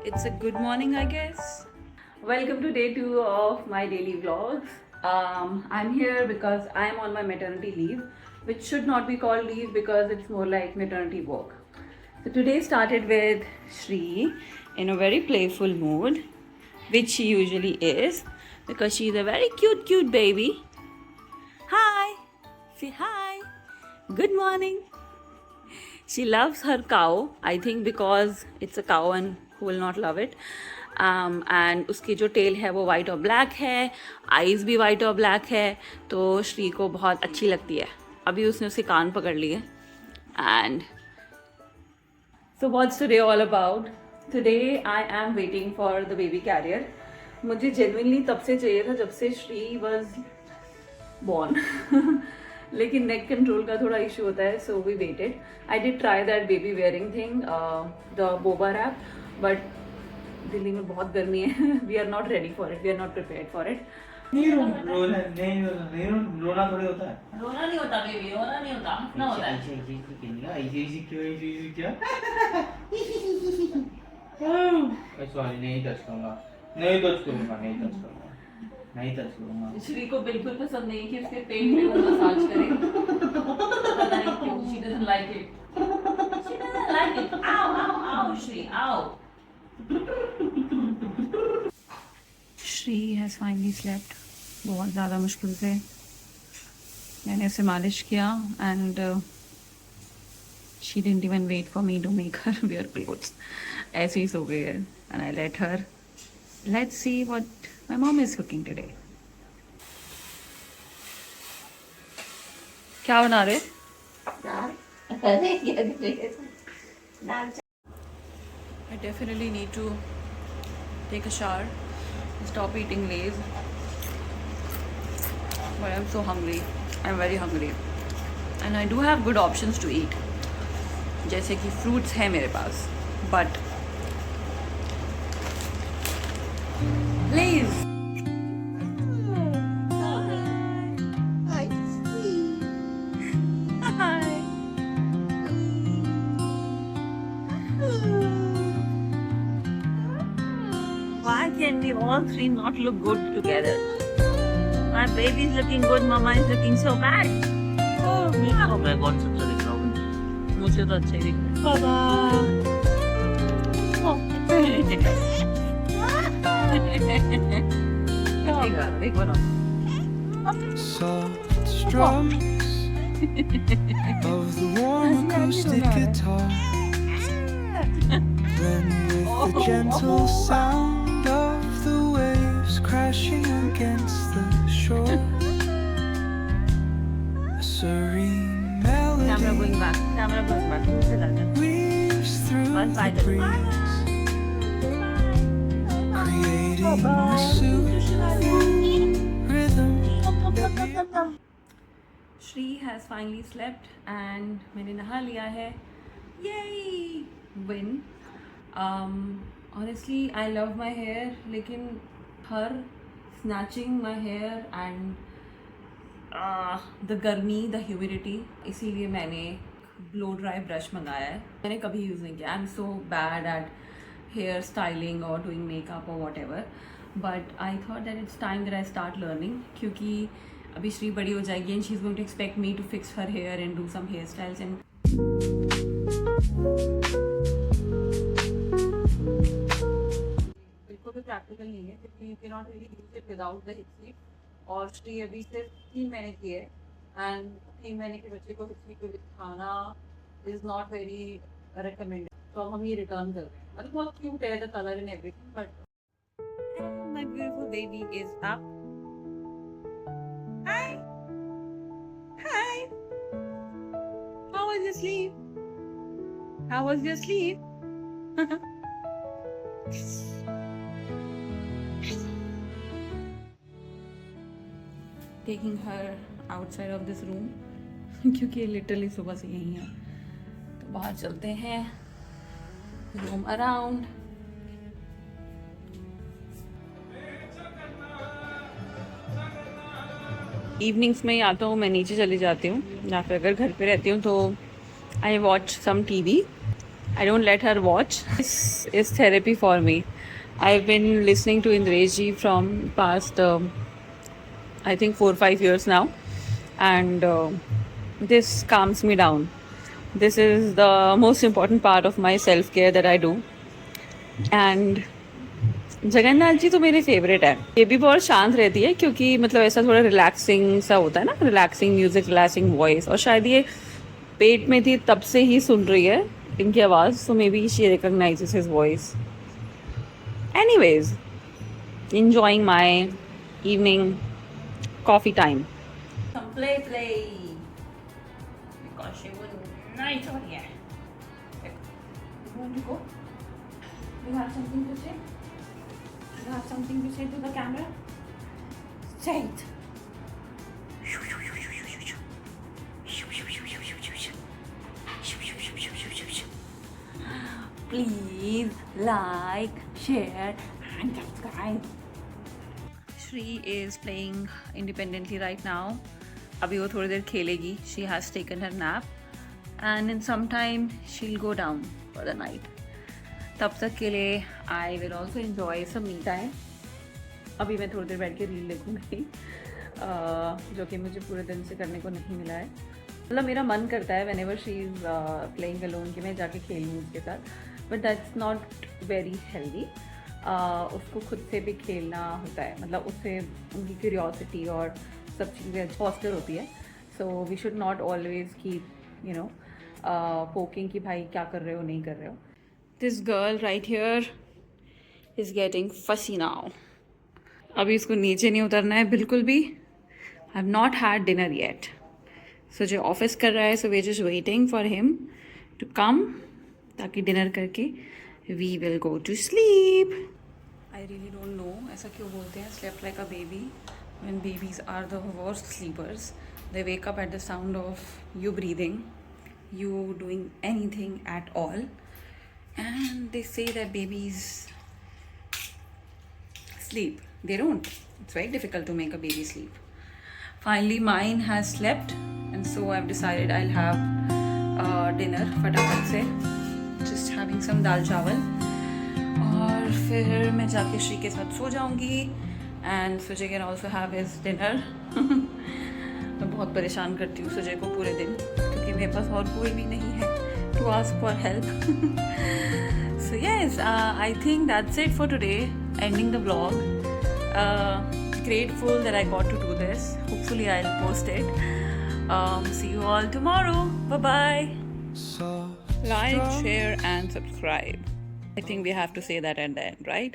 It's a good morning, I guess. Welcome to day 2 of my daily vlogs. I'm here because I'm on my maternity leave, which should not be called leave because it's more like maternity walk. So today started with Shri in a very playful mood, which she usually is because she's a very cute baby. Hi! Say hi! Good morning! She loves her cow, I think because it's a cow and who will not love it. And उसकी जो tell है वो white और black है, eyes भी white और black है, तो श्री को बहुत अच्छी लगती है. अभी उसने उसके कान पकड़ लिए. And so what's today all about? Today I am waiting for the baby carrier. मुझे genuinely तब से चाहिए था जब से श्री was born. लेकिन नेक कंट्रोल का थोड़ा इशू होता है, so we waited. I did try that baby wearing thing, the boba wrap, but Delhi में बहुत गर्मी है. We are not ready for it, we are not prepared for it. रोना थोड़ी होता है. रोना नहीं होता बेबी, रोना नहीं होता, हंसना होता है. सॉरी, नहीं टच करूंगा, नहीं टच करूंगा, नहीं टच करूंगा, नहीं टच करूंगा. श्री को बिल्कुल पसंद नहीं कि उसके पेट पे वो मसाज करे. पता नहीं क्यों, she doesn't like it. She doesn't like it. Ow, ow, ow, Shri, ow. Shri has finally slept. बहुत ज़्यादा मुश्किल से मैंने उसे मालिश किया and she didn't even wait for me to make her wear clothes. ऐसे ही सो गई है and I let her. Let's see what my mom is cooking today. क्या बना रहे? I definitely need to take a shower, stop eating Lays. But I'm so hungry. I'm very hungry. And I do have good options to eat. जैसे कि fruits है मेरे पास. But Lays. Hi. Why can we all three not look good together? My baby's looking good, Mama is looking so bad. मैं कौन सा अच्छा दिख रहा हूँ? मुझे तो अच्छा ही दिख रहा है. एक बना. Soft strums of the warm acoustic guitar, then with the gentle sound of the waves crashing against the shore, a serene Camera melody going back. Camera going back. मुझे लग रहा है. weaves through One the side. breeze, creating a soothing rhythm. Shri has finally slept and मैंने नहा लिया है. Yay! Win. Honestly, I love my hair, लेकिन her snatching my hair and the गर्मी, the humidity, इसीलिए मैंने blow dry brush मंगाया है. मैंने कभी यूज़ नहीं किया. I'm so bad at hair styling or doing makeup or whatever. But I thought that it's time that I start learning, क्योंकि अभी श्री बड़ी हो जाएगी and she's going to expect me to fix her hair and do some hairstyles and बिल्कुल भी practical नहीं है क्योंकि you cannot really use it without the hip sleeve. और श्री अभी सिर्फ 3 महीने की है and 3 महीने के बच्चे को hip sleeve दिखाना is not very recommended. तो हम ये रिटर्न कर रहे हैं. मतलब बहुत क्यूट है the color and everything, but my beautiful baby is up. Hi. Hi. How was your sleep? How was your sleep? Taking her outside of this room क्योंकि ये लिटरली सुबह से यहीं है. तो बाहर चलते हैं. Roam around. इवनिंग्स में या तो मैं नीचे चली जाती हूँ या फिर अगर घर पे रहती हूँ तो I watch some TV I don't let her watch. This is therapy for me. I've been listening to Indresh from past, I think 4 or 5 years now, and this calms me down. This is the most important part of my self care that I do. And Jagannath ji तो मेरे favourite है. ये भी बहुत शांत रहती है क्योंकि मतलब ऐसा थोड़ा रिलैक्सिंग सा होता है ना, रिलैक्सिंग म्यूजिक, रिलैक्सिंग वॉइस. और शायद ये पेट में थी तब से ही सुन रही है इनकी आवाज़, so maybe she recognises his voice. Anyways, enjoying my evening coffee time. Some play. Because she was nice over here. You want to go? You have something to say? You have something to say to the camera? Say it. Please like, share and subscribe. Shri is playing independently right now. अभी वो थोड़ी देर खेलेगी. She has taken her nap and in some time she'll go down for the night. तब तक के लिए I will also enjoy some me time. अभी मैं थोड़ी देर बैठ के रील देखूँगी, जो कि मुझे पूरे दिन से करने को नहीं मिला है. मतलब मेरा मन करता है whenever she is playing alone कि मैं जाके खेलूँ उसके साथ, but that's not very healthy. उसको खुद से भी खेलना होता है, मतलब उससे उनकी क्यूरियोसिटी और सब चीज़ें फॉस्टर होती है. So we should not always keep you know poking कि भाई क्या कर रहे हो नहीं कर रहे हो. This girl right here is getting fussy now. अभी इसको नीचे नहीं उतरना है बिल्कुल भी. I have not had dinner yet. So जो ऑफिस कर रहा है, so we just waiting for him to come ताकि डिनर करके we will go to sleep. I really don't know ऐसा क्यों बोलते हैं slept like a baby when babies are the worst sleepers. They wake up at the sound of you breathing, you doing anything at all, and they say that babies sleep. They don't. It's very difficult to make a baby sleep. Finally mine has slept and so I've decided I'll have dinner फटाफट से. Just having some दाल चावल और फिर मैं जाके श्री के साथ सो जाऊंगी. And Sujay can also have his dinner. मैं बहुत परेशान करती हूँ सुजय को पूरे दिन क्योंकि मेरे पास और कोई भी नहीं है to ask for help. So yes, I think that's it for today. Ending the vlog. Grateful that I got to do this. Hopefully I'll post it. See you all tomorrow. Bye bye. Like, share and subscribe. I think we have to say that at the end, right?